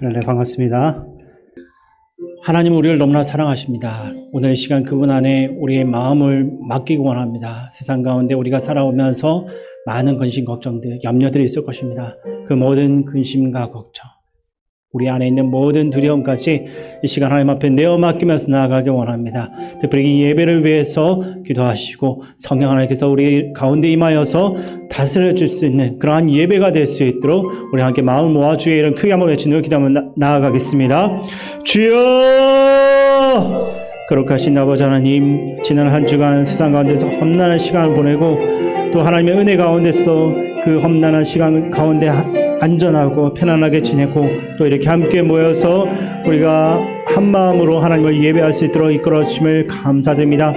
네, 반갑습니다. 하나님 우리를 너무나 사랑하십니다. 오늘 이 시간 그분 안에 우리의 마음을 맡기고 원합니다. 세상 가운데 우리가 살아오면서 많은 근심, 걱정들, 염려들이 있을 것입니다. 그 모든 근심과 걱정, 우리 안에 있는 모든 두려움까지 이 시간 하나님 앞에 내어 맡기면서 나아가길 원합니다. 특별히 이 예배를 위해서 기도하시고 성령 하나님께서 우리 가운데 임하여서 다스려 줄 수 있는 그러한 예배가 될 수 있도록 우리 함께 마음을 모아 주의 이름 크게 한번 외치며 기도하며 나아가겠습니다. 주여! 거룩하신 아버지 하나님, 지난 한 주간 세상 가운데서 험난한 시간을 보내고 또 하나님의 은혜 가운데서 그 험난한 시간 가운데 안전하고 편안하게 지내고 또 이렇게 함께 모여서 우리가 한 마음으로 하나님을 예배할 수 있도록 이끌어 주심을 감사드립니다.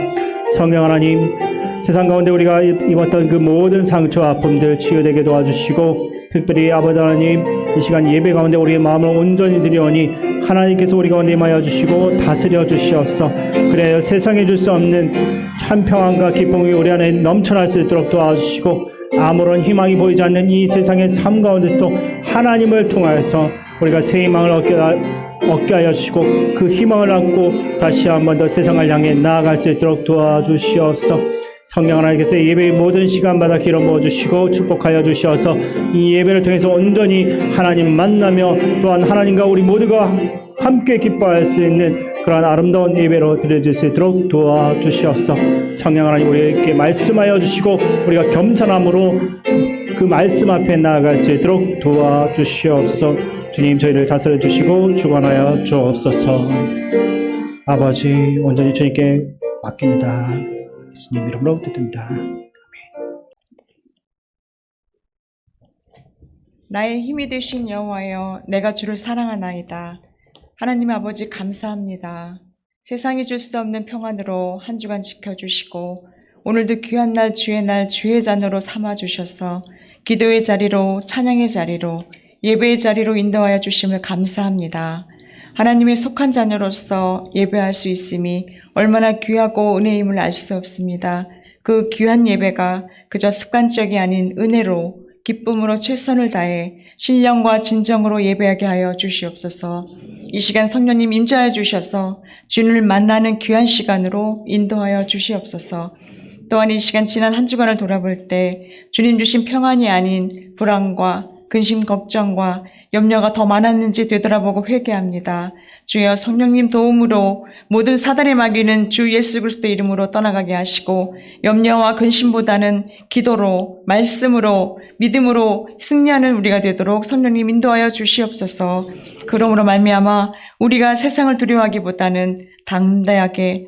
성령 하나님, 세상 가운데 우리가 입었던 그 모든 상처와 아픔들 치유되게 도와주시고 특별히 아버지 하나님, 이 시간 예배 가운데 우리의 마음을 온전히 드리오니 하나님께서 우리 가운데 임하여 주시고 다스려 주시옵소서. 그래야 세상에 줄 수 없는 참 평안과 기쁨이 우리 안에 넘쳐날 수 있도록 도와주시고 아무런 희망이 보이지 않는 이 세상의 삶 가운데서 하나님을 통하여서 우리가 새 희망을 얻게 하여 주시고 그 희망을 안고 다시 한 번 더 세상을 향해 나아갈 수 있도록 도와주시옵소서. 성령 하나님께서 예배의 모든 시간마다 길어 모아주시고 축복하여 주셔서 이 예배를 통해서 온전히 하나님 만나며 또한 하나님과 우리 모두가 함께 기뻐할 수 있는 그러한 아름다운 예배로 드려질 수 있도록 도와주시옵소서. 성령 하나님 우리에게 말씀하여 주시고 우리가 겸손함으로 그 말씀 앞에 나아갈 수 있도록 도와주시옵소서. 주님 저희를 다스려 주시고 주관하여 주옵소서. 아버지 온전히 주님께 맡깁니다. 예수님 이름으로 기도드립니다. 나의 힘이 되신 여호와여, 내가 주를 사랑하나이다. 하나님 아버지 감사합니다. 세상이 줄 수 없는 평안으로 한 주간 지켜주시고 오늘도 귀한 날 주의 잔으로 삼아주셔서 기도의 자리로, 찬양의 자리로, 예배의 자리로 인도하여 주심을 감사합니다. 하나님의 속한 자녀로서 예배할 수 있음이 얼마나 귀하고 은혜임을 알 수 없습니다. 그 귀한 예배가 그저 습관적이 아닌 은혜로 기쁨으로 최선을 다해 신령과 진정으로 예배하게 하여 주시옵소서. 이 시간 성령님 임재하여 주셔서 주님을 만나는 귀한 시간으로 인도하여 주시옵소서. 또한 이 시간 지난 한 주간을 돌아볼 때 주님 주신 평안이 아닌 불안과 근심 걱정과 염려가 더 많았는지 되돌아보고 회개합니다. 주여 성령님 도움으로 모든 사단의 마귀는 주 예수 그리스도 이름으로 떠나가게 하시고 염려와 근심보다는 기도로, 말씀으로, 믿음으로 승리하는 우리가 되도록 성령님 인도하여 주시옵소서. 그러므로 말미암아 우리가 세상을 두려워하기보다는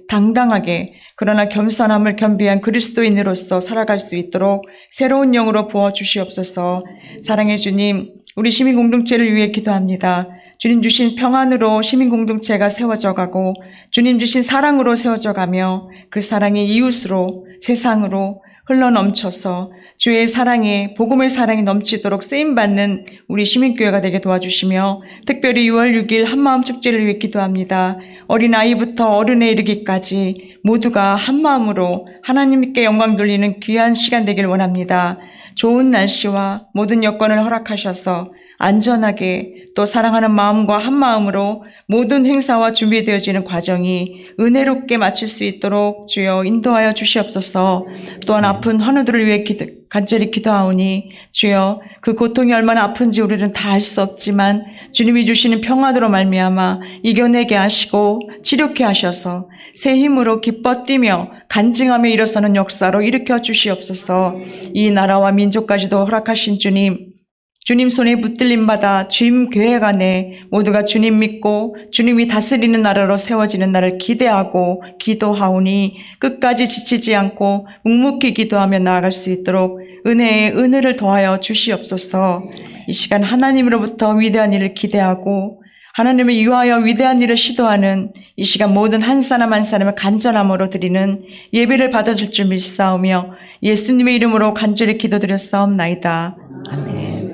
당당하게 그러나 겸손함을 겸비한 그리스도인으로서 살아갈 수 있도록 새로운 영으로 부어주시옵소서. 사랑의 주님, 우리 시민공동체를 위해 기도합니다. 주님 주신 평안으로 시민공동체가 세워져 가고 주님 주신 사랑으로 세워져 가며 그 사랑이 이웃으로 세상으로 흘러넘쳐서 주의 사랑에 복음의 사랑이 넘치도록 쓰임받는 우리 시민교회가 되게 도와주시며 특별히 6월 6일 한마음 축제를 위해 기도합니다. 어린아이부터 어른에 이르기까지 모두가 한마음으로 하나님께 영광 돌리는 귀한 시간 되길 원합니다. 좋은 날씨와 모든 여건을 허락하셔서 안전하게 또 사랑하는 마음과 한 마음으로 모든 행사와 준비되어지는 과정이 은혜롭게 마칠 수 있도록 주여 인도하여 주시옵소서. 또한 아픈 환우들을 위해 간절히 기도하오니 주여 그 고통이 얼마나 아픈지 우리는 다 알 수 없지만 주님이 주시는 평안으로 말미암아 이겨내게 하시고 치료케 하셔서 새 힘으로 기뻐 뛰며 간증하며 일어서는 역사로 일으켜 주시옵소서. 이 나라와 민족까지도 허락하신 주님 손에 붙들림 받아 주임 교회 간에 모두가 주님 믿고 주님이 다스리는 나라로 세워지는 날을 기대하고 기도하오니 끝까지 지치지 않고 묵묵히 기도하며 나아갈 수 있도록 은혜에 은혜를 더하여 주시옵소서. 이 시간 하나님으로부터 위대한 일을 기대하고 하나님을 위하여 위대한 일을 시도하는 이 시간 모든 한 사람 한 사람의 간절함으로 드리는 예배를 받아줄 줄 믿사오며 예수님의 이름으로 간절히 기도드렸사옵나이다. 아멘.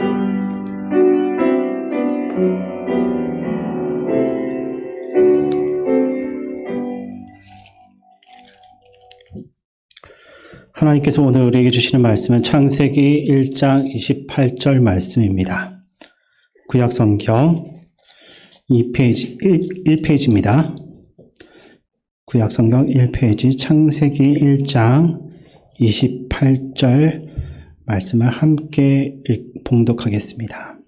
하나님께서 오늘 우리에게 주시는 말씀은 창세기 1장 28절 말씀입니다. 구약성경 2페이지, 1페이지입니다. 구약성경 1페이지 창세기 1장 28절 말씀을 함께 봉독하겠습니다.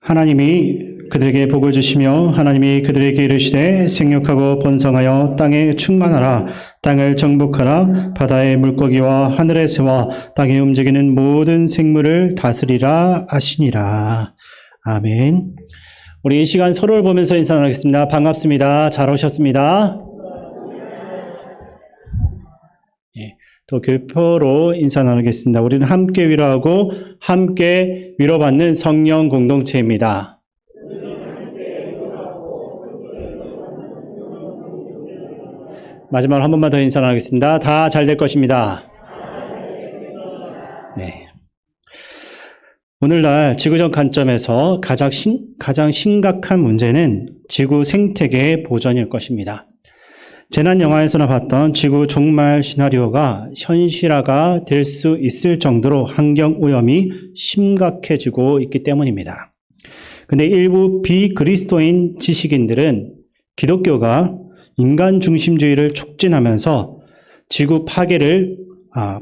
하나님이 그들에게 복을 주시며 하나님이 그들에게 이르시되 생육하고 번성하여 땅에 충만하라. 땅을 정복하라. 바다의 물고기와 하늘의 새와 땅에 움직이는 모든 생물을 다스리라 하시니라. 아멘. 우리 이 시간 서로를 보면서 인사 나누겠습니다. 반갑습니다. 잘 오셨습니다. 또 교표로 인사 나누겠습니다. 우리는 함께 위로하고 함께 위로받는 성령 공동체입니다. 마지막으로 한 번만 더 인사 나누겠습니다. 다 잘 될 것입니다. 네. 오늘날 지구적 관점에서 가장 심각한 문제는 지구 생태계의 보존일 것입니다. 재난 영화에서나 봤던 지구 종말 시나리오가 현실화가 될 수 있을 정도로 환경 오염이 심각해지고 있기 때문입니다. 근데 일부 비그리스도인 지식인들은 기독교가 인간 중심주의를 촉진하면서 지구 파괴를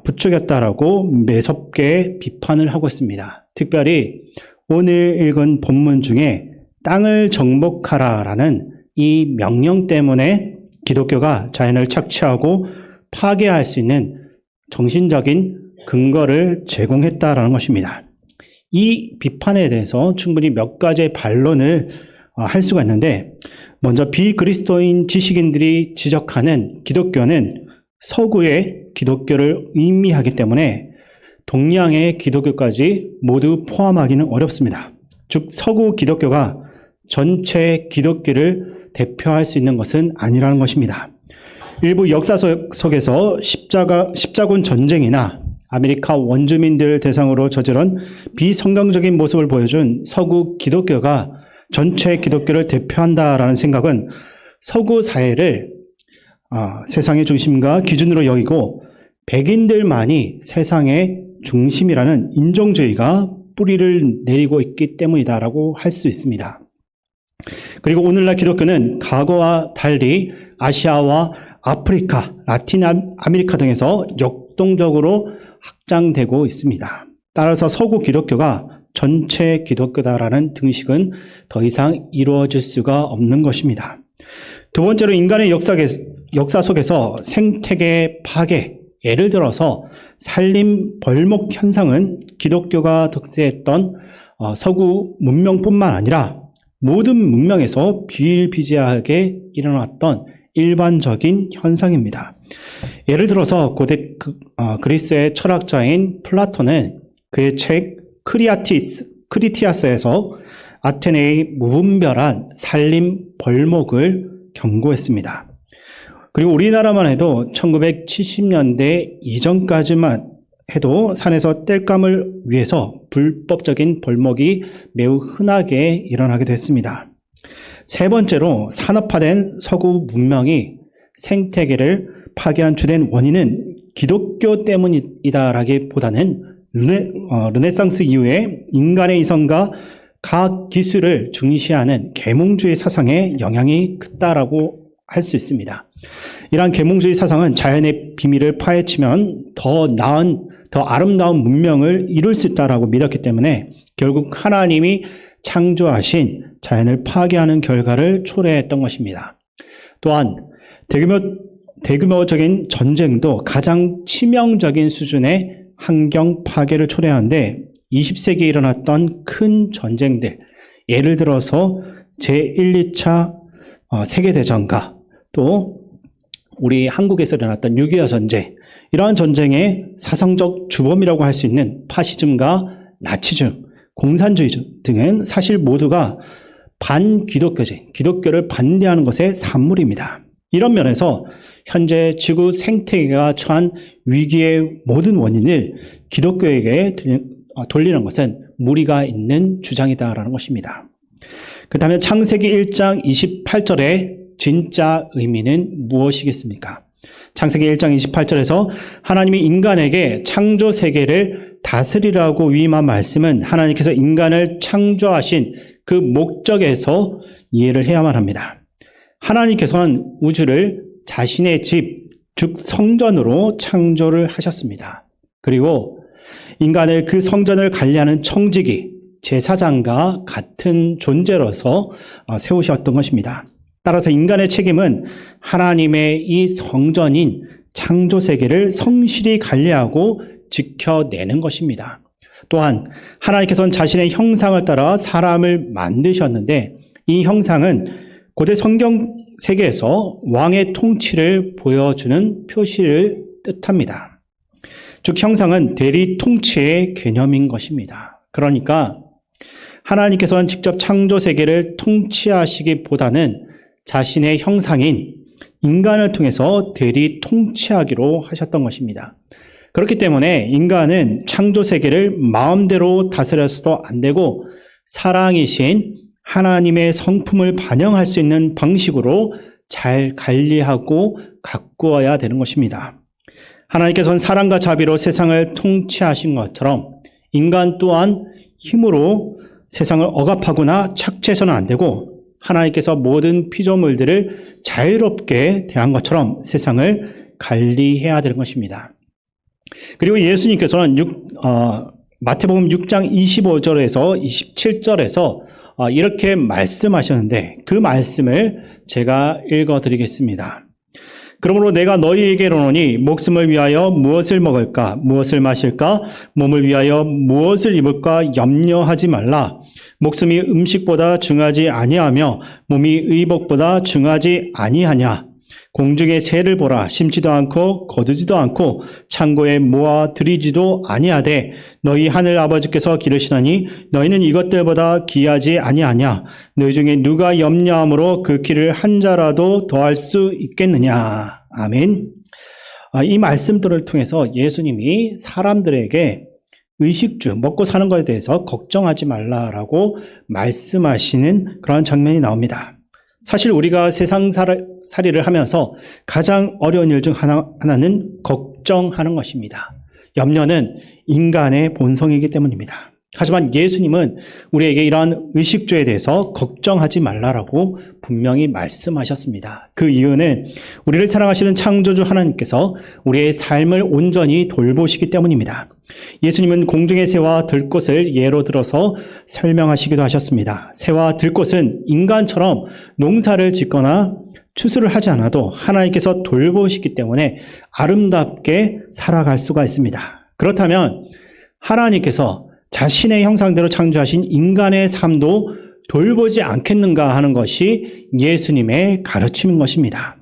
부추겼다라고 매섭게 비판을 하고 있습니다. 특별히 오늘 읽은 본문 중에 땅을 정복하라라는 이 명령 때문에 기독교가 자연을 착취하고 파괴할 수 있는 정신적인 근거를 제공했다라는 것입니다. 이 비판에 대해서 충분히 몇 가지의 반론을 할 수가 있는데, 먼저 비그리스도인 지식인들이 지적하는 기독교는 서구의 기독교를 의미하기 때문에 동양의 기독교까지 모두 포함하기는 어렵습니다. 즉 서구 기독교가 전체 기독교를 대표할 수 있는 것은 아니라는 것입니다. 일부 역사 속에서 십자군 전쟁이나 아메리카 원주민들 대상으로 저지른 비성경적인 모습을 보여준 서구 기독교가 전체 기독교를 대표한다라는 생각은 서구 사회를 세상의 중심과 기준으로 여기고 백인들만이 세상의 중심이라는 인종주의가 뿌리를 내리고 있기 때문이다라고 할 수 있습니다. 그리고 오늘날 기독교는 과거와 달리 아시아와 아프리카, 라틴 아메리카 등에서 역동적으로 확장되고 있습니다. 따라서 서구 기독교가 전체 기독교다라는 등식은 더 이상 이루어질 수가 없는 것입니다. 두 번째로 인간의 역사 속에서 생태계 파괴, 예를 들어서 산림 벌목 현상은 기독교가 득세했던 서구 문명뿐만 아니라 모든 문명에서 비일비재하게 일어났던 일반적인 현상입니다. 예를 들어서 고대 그리스의 철학자인 플라톤은 그의 책 크리티아스에서 아테네의 무분별한 산림 벌목을 경고했습니다. 그리고 우리나라만 해도 1970년대 이전까지만 해도 산에서 땔감을 위해서 불법적인 벌목이 매우 흔하게 일어나기도 했습니다. 세 번째로 산업화된 서구 문명이 생태계를 파괴한 주된 원인은 기독교 때문이다라기보다는 르네상스 이후에 인간의 이성과 과학 기술을 중시하는 계몽주의 사상의 영향이 크다라고 할 수 있습니다. 이러한 계몽주의 사상은 자연의 비밀을 파헤치면 더 아름다운 문명을 이룰 수 있다라고 믿었기 때문에 결국 하나님이 창조하신 자연을 파괴하는 결과를 초래했던 것입니다. 또한 대규모적인 전쟁도 가장 치명적인 수준의 환경 파괴를 초래하는데 20세기에 일어났던 큰 전쟁들, 예를 들어서 제1, 2차 세계대전과 또 우리 한국에서 일어났던 6.25 전쟁, 이러한 전쟁의 사상적 주범이라고 할 수 있는 파시즘과 나치즘, 공산주의 등은 사실 모두가 반기독교적, 기독교를 반대하는 것의 산물입니다. 이런 면에서 현재 지구 생태계가 처한 위기의 모든 원인을 기독교에게 돌리는 것은 무리가 있는 주장이다라는 것입니다. 그 다음에 창세기 1장 28절의 진짜 의미는 무엇이겠습니까? 창세기 1장 28절에서 하나님이 인간에게 창조 세계를 다스리라고 위임한 말씀은 하나님께서 인간을 창조하신 그 목적에서 이해를 해야만 합니다. 하나님께서는 우주를 자신의 집, 즉 성전으로 창조를 하셨습니다. 그리고 인간을 그 성전을 관리하는 청지기, 제사장과 같은 존재로서 세우셨던 것입니다. 따라서 인간의 책임은 하나님의 이 성전인 창조 세계를 성실히 관리하고 지켜내는 것입니다. 또한 하나님께서는 자신의 형상을 따라 사람을 만드셨는데 이 형상은 고대 성경 세계에서 왕의 통치를 보여주는 표시를 뜻합니다. 즉 형상은 대리 통치의 개념인 것입니다. 그러니까 하나님께서는 직접 창조 세계를 통치하시기보다는 자신의 형상인 인간을 통해서 대리 통치하기로 하셨던 것입니다. 그렇기 때문에 인간은 창조 세계를 마음대로 다스려서도 안 되고 사랑이신 하나님의 성품을 반영할 수 있는 방식으로 잘 관리하고 가꾸어야 되는 것입니다. 하나님께서는 사랑과 자비로 세상을 통치하신 것처럼 인간 또한 힘으로 세상을 억압하거나 착취해서는 안 되고 하나님께서 모든 피조물들을 자유롭게 대한 것처럼 세상을 관리해야 되는 것입니다. 그리고 예수님께서는 마태복음 6장 25절에서 27절에서 이렇게 말씀하셨는데 그 말씀을 제가 읽어드리겠습니다. 그러므로 내가 너희에게 이르노니 목숨을 위하여 무엇을 먹을까 무엇을 마실까 몸을 위하여 무엇을 입을까 염려하지 말라. 목숨이 음식보다 중하지 아니하며 몸이 의복보다 중하지 아니하냐. 공중의 새를 보라. 심지도 않고 거두지도 않고 창고에 모아 들이지도 아니하되 너희 하늘 아버지께서 기르시나니 너희는 이것들보다 귀하지 아니하냐. 너희 중에 누가 염려함으로 그 키를 한 자라도 더할 수 있겠느냐. 아멘. 이 말씀들을 통해서 예수님이 사람들에게 의식주, 먹고 사는 것에 대해서 걱정하지 말라라고 말씀하시는 그런 장면이 나옵니다. 사실 우리가 세상살이를 하면서 가장 어려운 일 중 하나는 걱정하는 것입니다. 염려는 인간의 본성이기 때문입니다. 하지만 예수님은 우리에게 이러한 의식주에 대해서 걱정하지 말라라고 분명히 말씀하셨습니다. 그 이유는 우리를 사랑하시는 창조주 하나님께서 우리의 삶을 온전히 돌보시기 때문입니다. 예수님은 공중의 새와 들꽃을 예로 들어서 설명하시기도 하셨습니다. 새와 들꽃은 인간처럼 농사를 짓거나 추수를 하지 않아도 하나님께서 돌보시기 때문에 아름답게 살아갈 수가 있습니다. 그렇다면 하나님께서 자신의 형상대로 창조하신 인간의 삶도 돌보지 않겠는가 하는 것이 예수님의 가르침인 것입니다.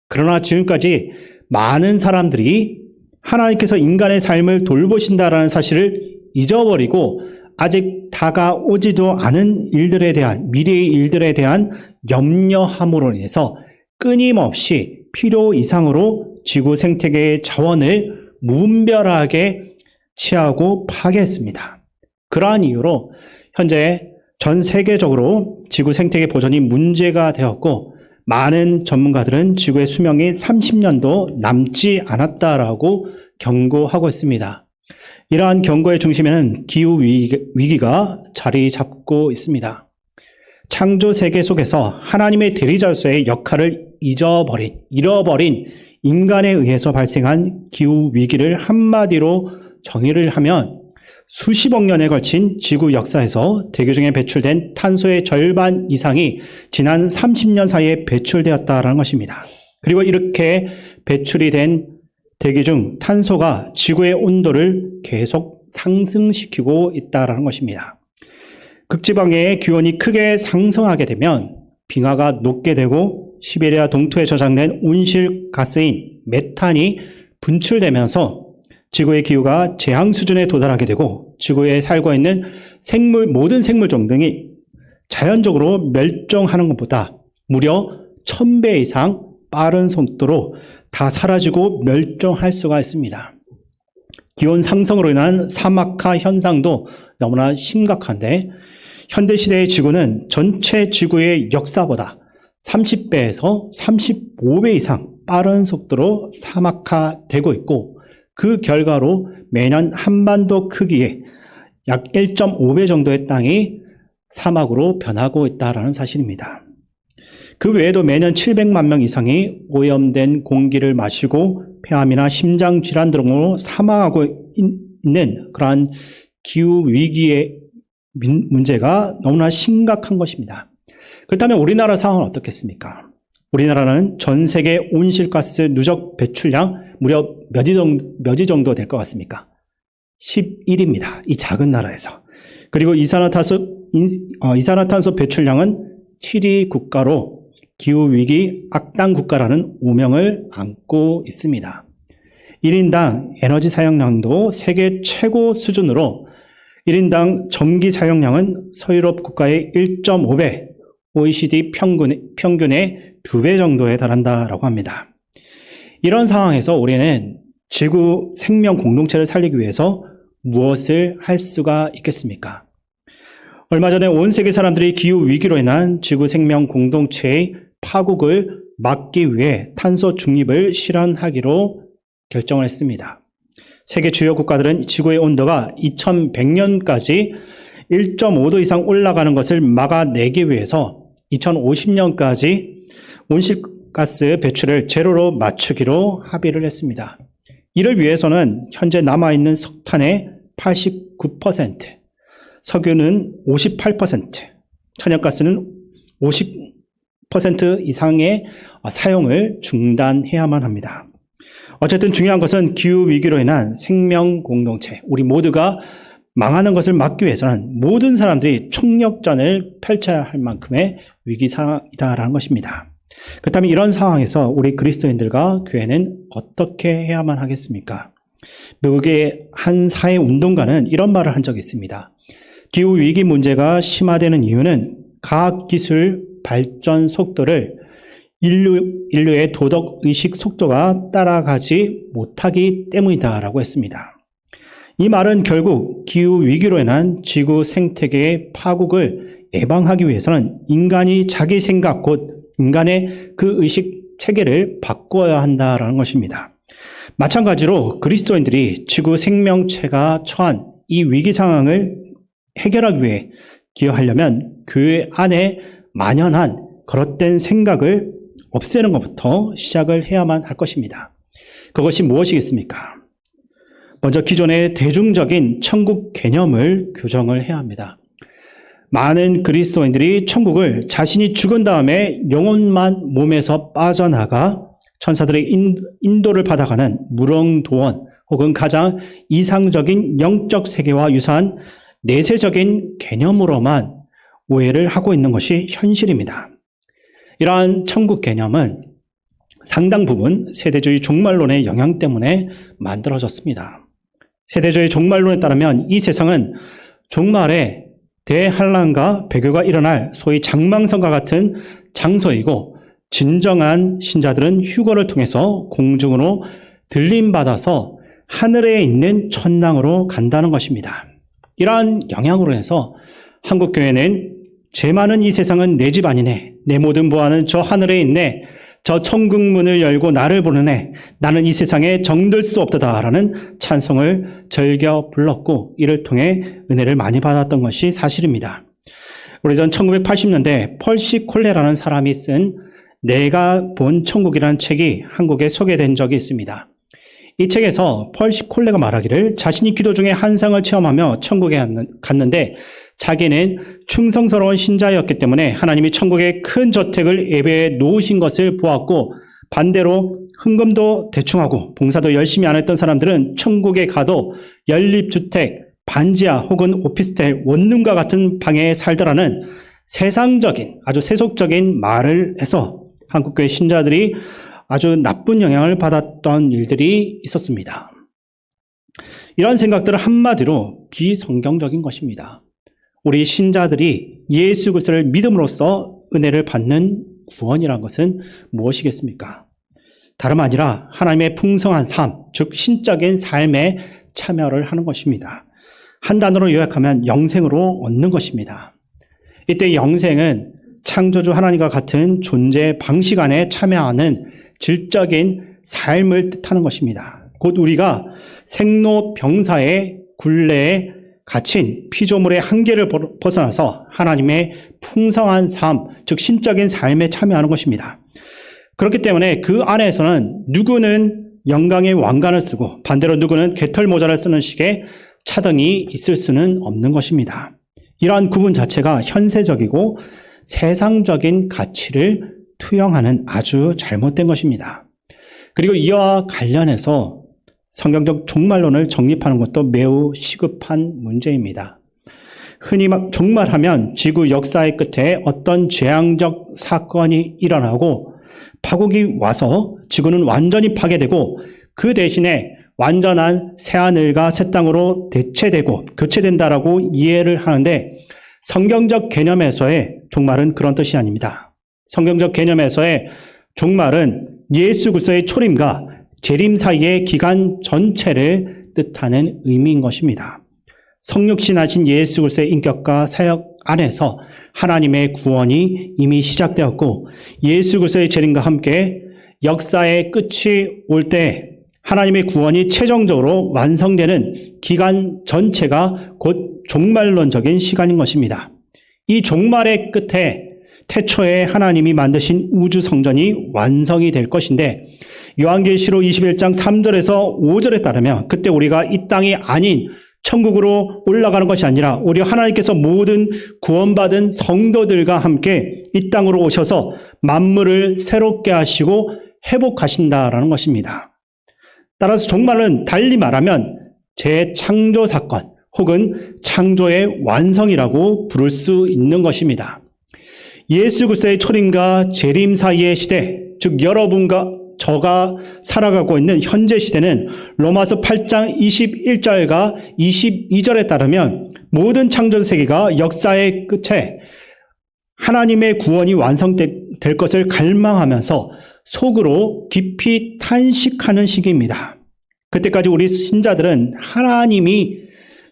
그러나 지금까지 많은 사람들이 하나님께서 인간의 삶을 돌보신다라는 사실을 잊어버리고 아직 다가오지도 않은 일들에 대한 미래의 일들에 대한 염려함으로 인해서 끊임없이 필요 이상으로 지구 생태계의 자원을 무분별하게 취하고 파괴했습니다. 그러한 이유로 현재 전 세계적으로 지구 생태계 보존이 문제가 되었고 많은 전문가들은 지구의 수명이 30년도 남지 않았다라고 경고하고 있습니다. 이러한 경고의 중심에는 기후 위기가 자리 잡고 있습니다. 창조 세계 속에서 하나님의 대리자로서의 역할을 잃어버린 인간에 의해서 발생한 기후 위기를 한마디로 정의를 하면 수십억 년에 걸친 지구 역사에서 대기 중에 배출된 탄소의 절반 이상이 지난 30년 사이에 배출되었다는 것입니다. 그리고 이렇게 배출이 된 대기 중 탄소가 지구의 온도를 계속 상승시키고 있다는 것입니다. 극지방의 기온이 크게 상승하게 되면 빙하가 녹게 되고 시베리아 동토에 저장된 온실가스인 메탄이 분출되면서 지구의 기후가 재앙 수준에 도달하게 되고 지구에 살고 있는 모든 생물종 등이 자연적으로 멸종하는 것보다 무려 1000배 이상 빠른 속도로 다 사라지고 멸종할 수가 있습니다. 기온 상승으로 인한 사막화 현상도 너무나 심각한데 현대시대의 지구는 전체 지구의 역사보다 30배에서 35배 이상 빠른 속도로 사막화되고 있고 그 결과로 매년 한반도 크기의 약 1.5배 정도의 땅이 사막으로 변하고 있다라는 사실입니다. 그 외에도 매년 700만 명 이상이 오염된 공기를 마시고 폐암이나 심장 질환 등으로 사망하고 있는 그러한 기후 위기의 문제가 너무나 심각한 것입니다. 그렇다면 우리나라 상황은 어떻겠습니까? 우리나라는 전 세계 온실가스 누적 배출량 무려 몇 위 정도 될 것 같습니까? 11위입니다. 이 작은 나라에서. 그리고 이산화탄소 배출량은 7위 국가로 기후위기 악당 국가라는 오명을 안고 있습니다. 1인당 에너지 사용량도 세계 최고 수준으로 1인당 전기 사용량은 서유럽 국가의 1.5배, OECD 평균의 2배 정도에 달한다라고 합니다. 이런 상황에서 우리는 지구 생명 공동체를 살리기 위해서 무엇을 할 수가 있겠습니까? 얼마 전에 온 세계 사람들이 기후 위기로 인한 지구 생명 공동체의 파국을 막기 위해 탄소 중립을 실현하기로 결정을 했습니다. 세계 주요 국가들은 지구의 온도가 2100년까지 1.5도 이상 올라가는 것을 막아내기 위해서 2050년까지 온실가스 배출을 제로로 맞추기로 합의를 했습니다. 이를 위해서는 현재 남아있는 석탄의 89%, 석유는 58%, 천연가스는 50% 이상의 사용을 중단해야만 합니다. 어쨌든 중요한 것은 기후위기로 인한 생명 공동체, 우리 모두가 망하는 것을 막기 위해서는 모든 사람들이 총력전을 펼쳐야 할 만큼의 위기 상황이다라는 것입니다. 그렇다면 이런 상황에서 우리 그리스도인들과 교회는 어떻게 해야만 하겠습니까? 미국의 한 사회 운동가는 이런 말을 한 적이 있습니다. 기후위기 문제가 심화되는 이유는 과학기술 발전 속도를 인류의 도덕의식 속도가 따라가지 못하기 때문이다라고 했습니다. 이 말은 결국 기후위기로 인한 지구 생태계의 파국을 예방하기 위해서는 인간이 자기 생각, 곧 인간의 그 의식 체계를 바꿔야 한다라는 것입니다. 마찬가지로 그리스도인들이 지구 생명체가 처한 이 위기 상황을 해결하기 위해 기여하려면 교회 안에 만연한 그릇된 생각을 없애는 것부터 시작을 해야만 할 것입니다. 그것이 무엇이겠습니까? 먼저 기존의 대중적인 천국 개념을 교정을 해야 합니다. 많은 그리스도인들이 천국을 자신이 죽은 다음에 영혼만 몸에서 빠져나가 천사들의 인도를 받아가는 무릉도원 혹은 가장 이상적인 영적 세계와 유사한 내세적인 개념으로만 오해를 하고 있는 것이 현실입니다. 이러한 천국 개념은 상당 부분 세대주의 종말론의 영향 때문에 만들어졌습니다. 세대주의 종말론에 따르면 이 세상은 종말에 대환란과 배교가 일어날 소위 장망성과 같은 장소이고, 진정한 신자들은 휴거를 통해서 공중으로 들림받아서 하늘에 있는 천당으로 간다는 것입니다. 이러한 영향으로 해서 한국교회는 제 많은 이 세상은 내 집 아니네, 내 모든 보화는 저 하늘에 있네, 저 천국문을 열고 나를 보느네, 나는 이 세상에 정들 수 없다라는 찬송을 즐겨 불렀고, 이를 통해 은혜를 많이 받았던 것이 사실입니다. 오래전 1980년대 펄시 콜레라는 사람이 쓴 내가 본 천국이라는 책이 한국에 소개된 적이 있습니다. 이 책에서 펄시 콜레가 말하기를 자신이 기도 중에 한상을 체험하며 천국에 갔는데 자기는 충성스러운 신자였기 때문에 하나님이 천국에 큰 저택을 예배해 놓으신 것을 보았고, 반대로 헌금도 대충하고 봉사도 열심히 안 했던 사람들은 천국에 가도 연립주택, 반지하 혹은 오피스텔, 원룸과 같은 방에 살더라는 세상적인 아주 세속적인 말을 해서 한국교회 신자들이 아주 나쁜 영향을 받았던 일들이 있었습니다. 이런 생각들은 한마디로 비성경적인 것입니다. 우리 신자들이 예수 그리스도를 믿음으로써 은혜를 받는 구원이란 것은 무엇이겠습니까? 다름 아니라 하나님의 풍성한 삶, 즉 신적인 삶에 참여를 하는 것입니다. 한 단어로 요약하면 영생으로 얻는 것입니다. 이때 영생은 창조주 하나님과 같은 존재 방식 안에 참여하는 질적인 삶을 뜻하는 것입니다. 곧 우리가 생로병사의 굴레에 갇힌 피조물의 한계를 벗어나서 하나님의 풍성한 삶, 즉 신적인 삶에 참여하는 것입니다. 그렇기 때문에 그 안에서는 누구는 영광의 왕관을 쓰고 반대로 누구는 깃털 모자를 쓰는 식의 차등이 있을 수는 없는 것입니다. 이러한 구분 자체가 현세적이고 세상적인 가치를 투영하는 아주 잘못된 것입니다. 그리고 이와 관련해서 성경적 종말론을 정립하는 것도 매우 시급한 문제입니다. 흔히 종말하면 지구 역사의 끝에 어떤 재앙적 사건이 일어나고 파국이 와서 지구는 완전히 파괴되고 그 대신에 완전한 새하늘과 새 땅으로 대체되고 교체된다라고 이해를 하는데 성경적 개념에서의 종말은 그런 뜻이 아닙니다. 성경적 개념에서의 종말은 예수 그리스도의 초림과 재림 사이의 기간 전체를 뜻하는 의미인 것입니다. 성육신하신 예수 그리스도의 인격과 사역 안에서 하나님의 구원이 이미 시작되었고 예수 그리스도의 재림과 함께 역사의 끝이 올 때 하나님의 구원이 최종적으로 완성되는 기간 전체가 곧 종말론적인 시간인 것입니다. 이 종말의 끝에 태초에 하나님이 만드신 우주 성전이 완성이 될 것인데 요한계시록 21장 3절에서 5절에 따르면 그때 우리가 이 땅이 아닌 천국으로 올라가는 것이 아니라 오히려 하나님께서 모든 구원받은 성도들과 함께 이 땅으로 오셔서 만물을 새롭게 하시고 회복하신다라는 것입니다. 따라서 종말은 달리 말하면 재창조 사건 혹은 창조의 완성이라고 부를 수 있는 것입니다. 예수 그리스도의 초림과 재림 사이의 시대, 즉 여러분과 저가 살아가고 있는 현재 시대는 로마서 8장 21절과 22절에 따르면 모든 창조 세계가 역사의 끝에 하나님의 구원이 완성될 것을 갈망하면서 속으로 깊이 탄식하는 시기입니다. 그때까지 우리 신자들은 하나님이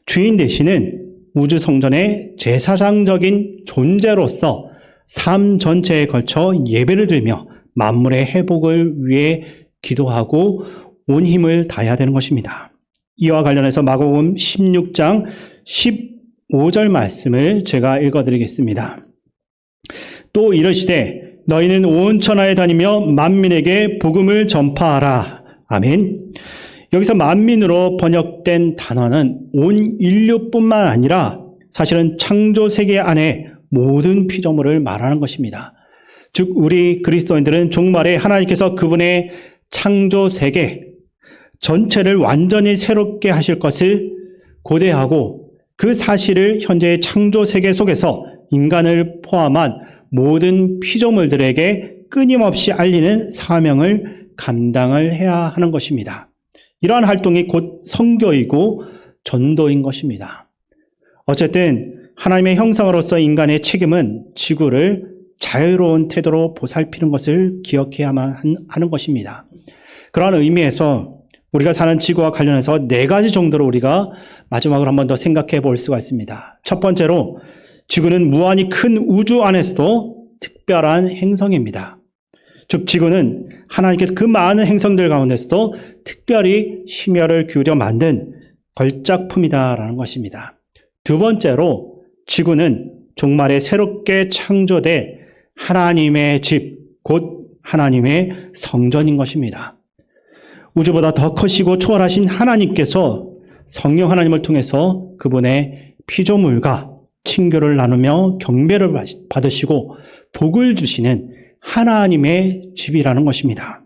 주인 되시는 우주 성전의 제사장적인 존재로서 삶 전체에 걸쳐 예배를 드리며 만물의 회복을 위해 기도하고 온 힘을 다해야 되는 것입니다. 이와 관련해서 마가복음 16장 15절 말씀을 제가 읽어드리겠습니다. 또 이르시되 너희는 온 천하에 다니며 만민에게 복음을 전파하라. 아멘. 여기서 만민으로 번역된 단어는 온 인류뿐만 아니라 사실은 창조 세계 안에 모든 피조물을 말하는 것입니다. 즉 우리 그리스도인들은 종말에 하나님께서 그분의 창조 세계 전체를 완전히 새롭게 하실 것을 고대하고 그 사실을 현재의 창조 세계 속에서 인간을 포함한 모든 피조물들에게 끊임없이 알리는 사명을 감당을 해야 하는 것입니다. 이러한 활동이 곧 선교이고 전도인 것입니다. 어쨌든 하나님의 형상으로서 인간의 책임은 지구를 자유로운 태도로 보살피는 것을 기억해야만 하는 것입니다. 그러한 의미에서 우리가 사는 지구와 관련해서 4가지 정도로 우리가 마지막으로 한 번 더 생각해 볼 수가 있습니다. 첫 번째로 지구는 무한히 큰 우주 안에서도 특별한 행성입니다. 즉 지구는 하나님께서 그 많은 행성들 가운데서도 특별히 심혈을 기울여 만든 걸작품이다라는 것입니다. 두 번째로 지구는 종말에 새롭게 창조될 하나님의 집, 곧 하나님의 성전인 것입니다. 우주보다 더 크시고 초월하신 하나님께서 성령 하나님을 통해서 그분의 피조물과 친교를 나누며 경배를 받으시고 복을 주시는 하나님의 집이라는 것입니다.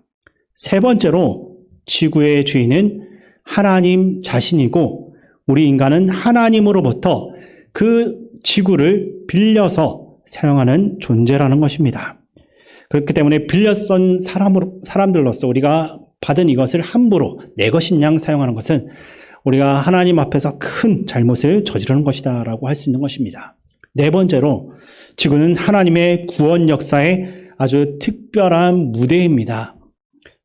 세 번째로 지구의 주인은 하나님 자신이고 우리 인간은 하나님으로부터 그 지구를 빌려서 사용하는 존재라는 것입니다. 그렇기 때문에 빌려쓴 사람들로서 우리가 받은 이것을 함부로 내 것인 양 사용하는 것은 우리가 하나님 앞에서 큰 잘못을 저지르는 것이다 라고 할 수 있는 것입니다. 네 번째로 지구는 하나님의 구원 역사의 아주 특별한 무대입니다.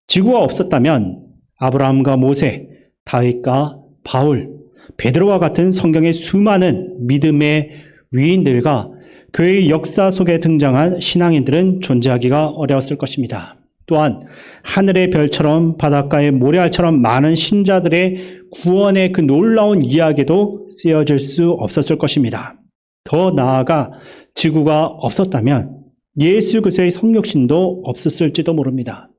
지구가 없었다면 아브라함과 모세, 다윗과 바울, 베드로와 같은 성경의 수많은 믿음의 위인들과 교회의 역사 속에 등장한 신앙인들은 존재하기가 어려웠을 것입니다. 또한 하늘의 별처럼 바닷가의 모래알처럼 많은 신자들의 구원의 그 놀라운 이야기도 쓰여질 수 없었을 것입니다. 더 나아가 지구가 없었다면 예수 그리스도의 성육신도 없었을지도 모릅니다.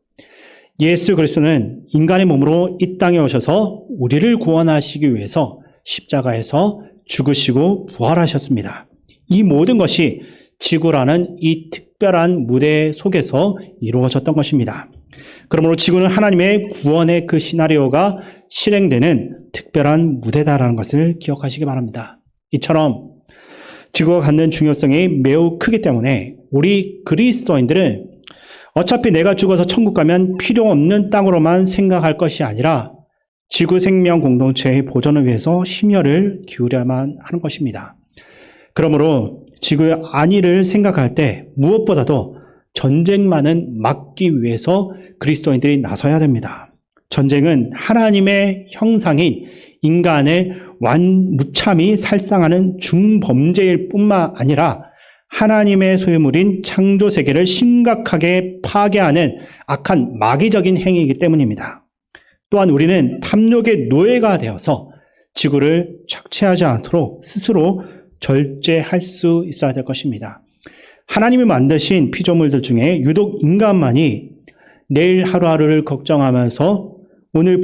예수 그리스도는 인간의 몸으로 이 땅에 오셔서 우리를 구원하시기 위해서 십자가에서 죽으시고 부활하셨습니다. 이 모든 것이 지구라는 이 특별한 무대 속에서 이루어졌던 것입니다. 그러므로 지구는 하나님의 구원의 그 시나리오가 실행되는 특별한 무대다라는 것을 기억하시기 바랍니다. 이처럼 지구가 갖는 중요성이 매우 크기 때문에 우리 그리스도인들은 어차피 내가 죽어서 천국 가면 필요 없는 땅으로만 생각할 것이 아니라 지구 생명 공동체의 보존을 위해서 심혈을 기울여야만 하는 것입니다. 그러므로 지구의 안위를 생각할 때 무엇보다도 전쟁만은 막기 위해서 그리스도인들이 나서야 됩니다. 전쟁은 하나님의 형상인 인간을 무참히 살상하는 중범죄일 뿐만 아니라 하나님의 소유물인 창조 세계를 심각하게 파괴하는 악한 마귀적인 행위이기 때문입니다. 또한 우리는 탐욕의 노예가 되어서 지구를 착취하지 않도록 스스로 절제할 수 있어야 될 것입니다. 하나님이 만드신 피조물들 중에 유독 인간만이 내일 하루하루를 걱정하면서 오늘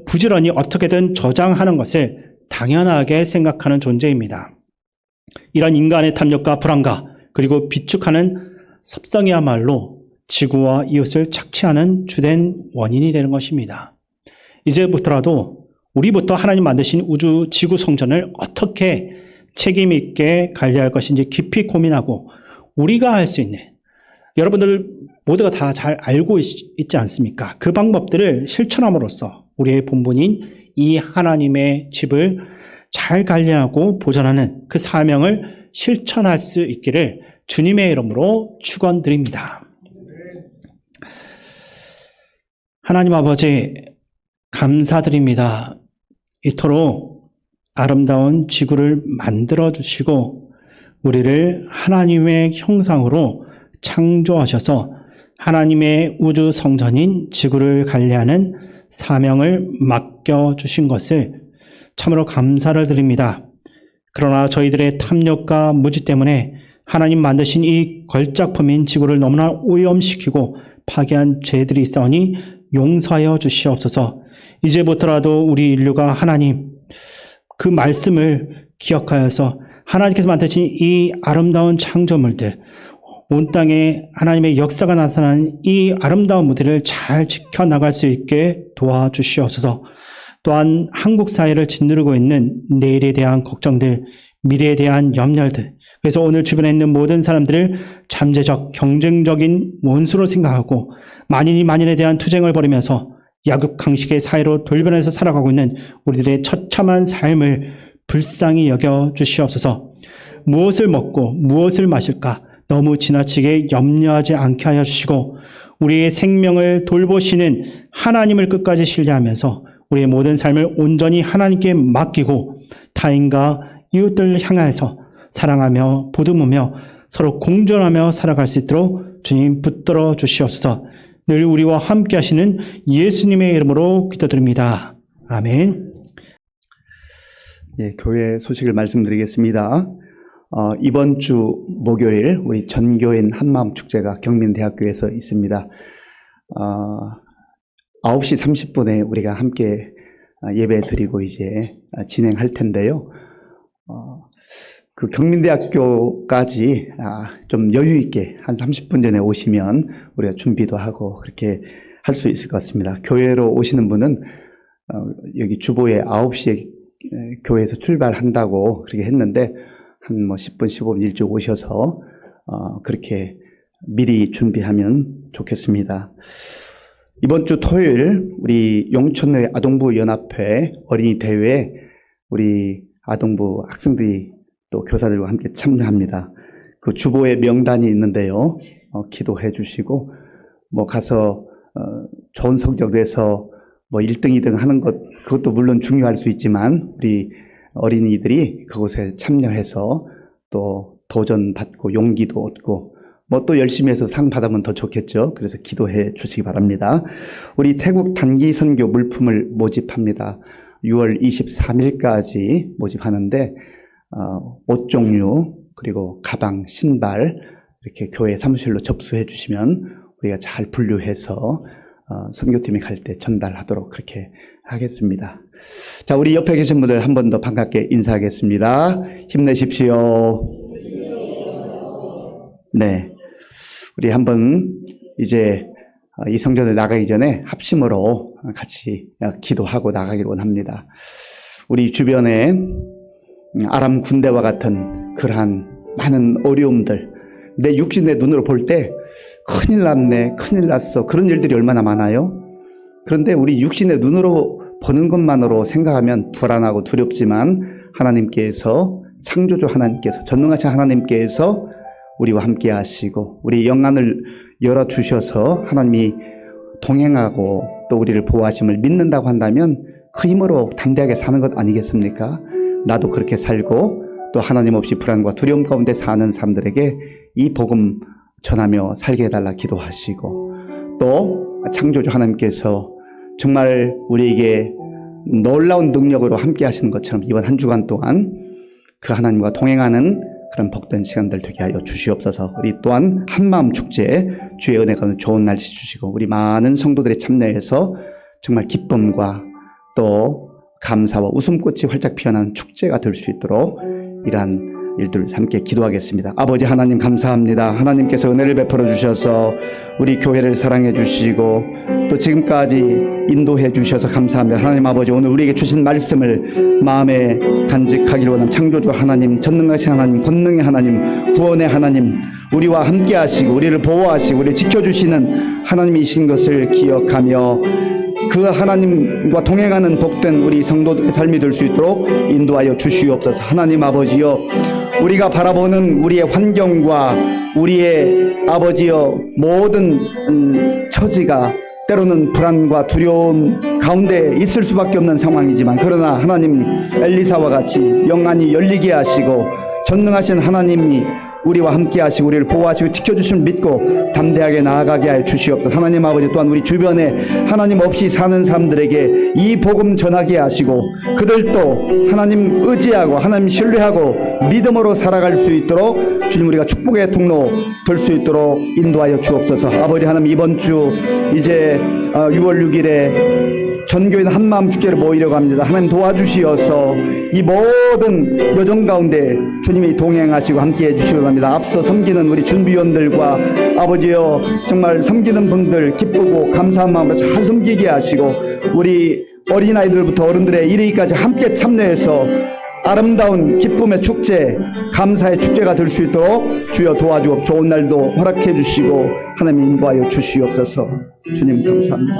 부지런히 어떻게든 저장하는 것을 당연하게 생각하는 존재입니다. 이런 인간의 탐욕과 불안과 그리고 비축하는 섭성이야말로 지구와 이웃을 착취하는 주된 원인이 되는 것입니다. 이제부터라도 우리부터 하나님 만드신 우주 지구 성전을 어떻게 책임 있게 관리할 것인지 깊이 고민하고 우리가 할 수 있는, 여러분들 모두가 다 잘 알고 있지 않습니까? 그 방법들을 실천함으로써 우리의 본분인 이 하나님의 집을 잘 관리하고 보존하는 그 사명을 실천할 수 있기를 주님의 이름으로 축원드립니다. 하나님 아버지 감사드립니다. 이토록 아름다운 지구를 만들어 주시고 우리를 하나님의 형상으로 창조하셔서 하나님의 우주 성전인 지구를 관리하는 사명을 맡겨주신 것을 참으로 감사를 드립니다. 그러나 저희들의 탐욕과 무지 때문에 하나님 만드신 이 걸작품인 지구를 너무나 오염시키고 파괴한 죄들이 있사오니 용서하여 주시옵소서. 이제부터라도 우리 인류가 하나님 그 말씀을 기억하여서 하나님께서 만드신 이 아름다운 창조물들, 온 땅에 하나님의 역사가 나타나는 이 아름다운 무대를 잘 지켜나갈 수 있게 도와주시옵소서. 또한 한국 사회를 짓누르고 있는 내일에 대한 걱정들, 미래에 대한 염려들, 그래서 오늘 주변에 있는 모든 사람들을 잠재적, 경쟁적인 원수로 생각하고 만인이 만인에 대한 투쟁을 벌이면서 약육강식의 사회로 돌변해서 살아가고 있는 우리들의 처참한 삶을 불쌍히 여겨 주시옵소서. 무엇을 먹고 무엇을 마실까 너무 지나치게 염려하지 않게 하여 주시고 우리의 생명을 돌보시는 하나님을 끝까지 신뢰하면서 우리의 모든 삶을 온전히 하나님께 맡기고 타인과 이웃들을 향하여서 사랑하며 보듬으며 서로 공존하며 살아갈 수 있도록 주님 붙들어 주시옵소서. 늘 우리와 함께 하시는 예수님의 이름으로 기도드립니다. 아멘. 예, 교회 소식을 말씀드리겠습니다. 이번 주 목요일 우리 전교인 한마음 축제가 경민대학교에서 있습니다. 9시 30분에 우리가 함께 예배 드리고 이제 진행할 텐데요. 그 경민대학교까지 좀 여유 있게 한 30분 전에 오시면 우리가 준비도 하고 그렇게 할 수 있을 것 같습니다. 교회로 오시는 분은 여기 주보에 9시에 교회에서 출발한다고 그렇게 했는데 한 10분, 15분 일찍 오셔서 그렇게 미리 준비하면 좋겠습니다. 이번 주 토요일 우리 용천의 아동부 연합회 어린이 대회에 우리 아동부 학생들이 또 교사들과 함께 참여합니다. 그 주보에 명단이 있는데요. 기도해 주시고 가서 좋은 성적 내서 1등, 2등 하는 것 그것도 물론 중요할 수 있지만 우리 어린이들이 그곳에 참여해서 또 도전받고 용기도 얻고 또 열심히 해서 상 받으면 더 좋겠죠. 그래서 기도해 주시기 바랍니다. 우리 태국 단기 선교 물품을 모집합니다. 6월 23일까지 모집하는데 옷 종류 그리고 가방, 신발 이렇게 교회 사무실로 접수해 주시면 우리가 잘 분류해서 선교팀이 갈 때 전달하도록 그렇게 하겠습니다. 자, 우리 옆에 계신 분들 한 번 더 반갑게 인사하겠습니다. 힘내십시오. 네, 우리 한번 이제 이 성전을 나가기 전에 합심으로 같이 기도하고 나가기로 합니다. 우리 주변에 아람 군대와 같은 그러한 많은 어려움들, 내 육신 내 눈으로 볼 때 큰일 났네, 큰일 났어, 그런 일들이 얼마나 많아요. 그런데 우리 육신의 눈으로 보는 것만으로 생각하면 불안하고 두렵지만 하나님께서, 창조주 하나님께서, 전능하신 하나님께서 우리와 함께 하시고 우리 영안을 열어주셔서 하나님이 동행하고 또 우리를 보호하심을 믿는다고 한다면 그 힘으로 담대하게 사는 것 아니겠습니까? 나도 그렇게 살고 또 하나님 없이 불안과 두려움 가운데 사는 사람들에게 이 복음 전하며 살게 해달라 기도하시고, 또 창조주 하나님께서 정말 우리에게 놀라운 능력으로 함께 하시는 것처럼 이번 한 주간 동안 그 하나님과 동행하는 그런 복된 시간들 되게 하여 주시옵소서. 우리 또한 한마음 축제, 주의 은혜가 좋은 날씨 주시고 우리 많은 성도들이 참여해서 정말 기쁨과 또 감사와 웃음꽃이 활짝 피어나는 축제가 될 수 있도록 이러한 일들을 함께 기도하겠습니다. 아버지 하나님 감사합니다. 하나님께서 은혜를 베풀어 주셔서 우리 교회를 사랑해 주시고 또 지금까지 인도해 주셔서 감사합니다. 하나님 아버지, 오늘 우리에게 주신 말씀을 마음에 간직하기를 원합니다. 창조주 하나님, 전능하신 하나님, 권능의 하나님, 구원의 하나님, 우리와 함께 하시고 우리를 보호하시고 우리를 지켜주시는 하나님이신 것을 기억하며 그 하나님과 동행하는 복된 우리 성도들의 삶이 될 수 있도록 인도하여 주시옵소서. 하나님 아버지여, 우리가 바라보는 우리의 환경과 우리의 아버지여 모든 처지가 때로는 불안과 두려움 가운데 있을 수밖에 없는 상황이지만, 그러나 하나님 엘리사와 같이 영안이 열리게 하시고 전능하신 하나님이 우리와 함께 하시고 우리를 보호하시고 지켜주심을 믿고 담대하게 나아가게 하여 주시옵소서. 하나님 아버지, 또한 우리 주변에 하나님 없이 사는 사람들에게 이 복음 전하게 하시고 그들도 하나님 의지하고 하나님 신뢰하고 믿음으로 살아갈 수 있도록 주님, 우리가 축복의 통로 될 수 있도록 인도하여 주옵소서. 아버지 하나님, 이번 주 이제 6월 6일에 전교인 한마음 축제를 모이려고 합니다. 하나님 도와주시어서 이 모든 여정 가운데 주님이 동행하시고 함께해 주시려고 합니다. 앞서 섬기는 우리 준비위원들과 아버지여, 정말 섬기는 분들 기쁘고 감사한 마음으로 잘 섬기게 하시고 우리 어린아이들부터 어른들의 이르기까지 함께 참여해서 아름다운 기쁨의 축제, 감사의 축제가 될 수 있도록 주여 도와주옵. 좋은 날도 허락해 주시고 하나님 인도하여 주시옵소서. 주님 감사합니다.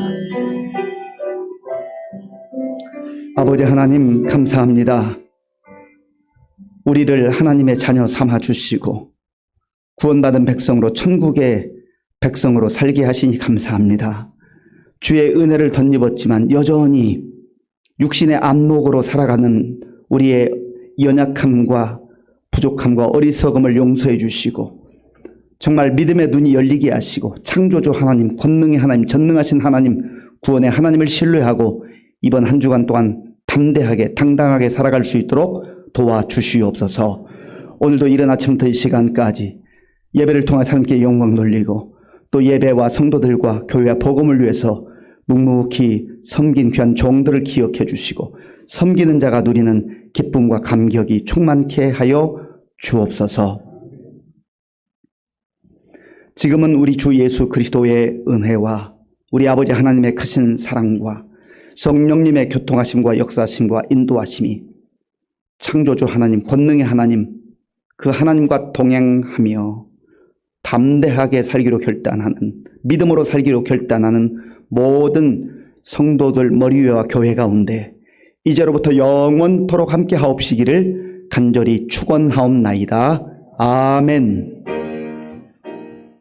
아버지 하나님 감사합니다. 우리를 하나님의 자녀 삼아 주시고 구원받은 백성으로 천국의 백성으로 살게 하시니 감사합니다. 주의 은혜를 덧입었지만 여전히 육신의 안목으로 살아가는 우리의 연약함과 부족함과 어리석음을 용서해 주시고 정말 믿음의 눈이 열리게 하시고 창조주 하나님, 권능의 하나님, 전능하신 하나님, 구원의 하나님을 신뢰하고 이번 한 주간 동안 담대하게 당당하게 살아갈 수 있도록 도와주시옵소서. 오늘도 이른 아침부터 이 시간까지 예배를 통해 하나님께 영광 돌리고 또 예배와 성도들과 교회와 복음을 위해서 묵묵히 섬긴 귀한 종들을 기억해 주시고 섬기는 자가 누리는 기쁨과 감격이 충만케 하여 주옵소서. 지금은 우리 주 예수 그리스도의 은혜와 우리 아버지 하나님의 크신 사랑과 성령님의 교통하심과 역사하심과 인도하심이 창조주 하나님, 권능의 하나님, 그 하나님과 동행하며 담대하게 살기로 결단하는, 믿음으로 살기로 결단하는 모든 성도들 머리 위와 교회 가운데 이제로부터 영원토록 함께 하옵시기를 간절히 축원하옵나이다. 아멘.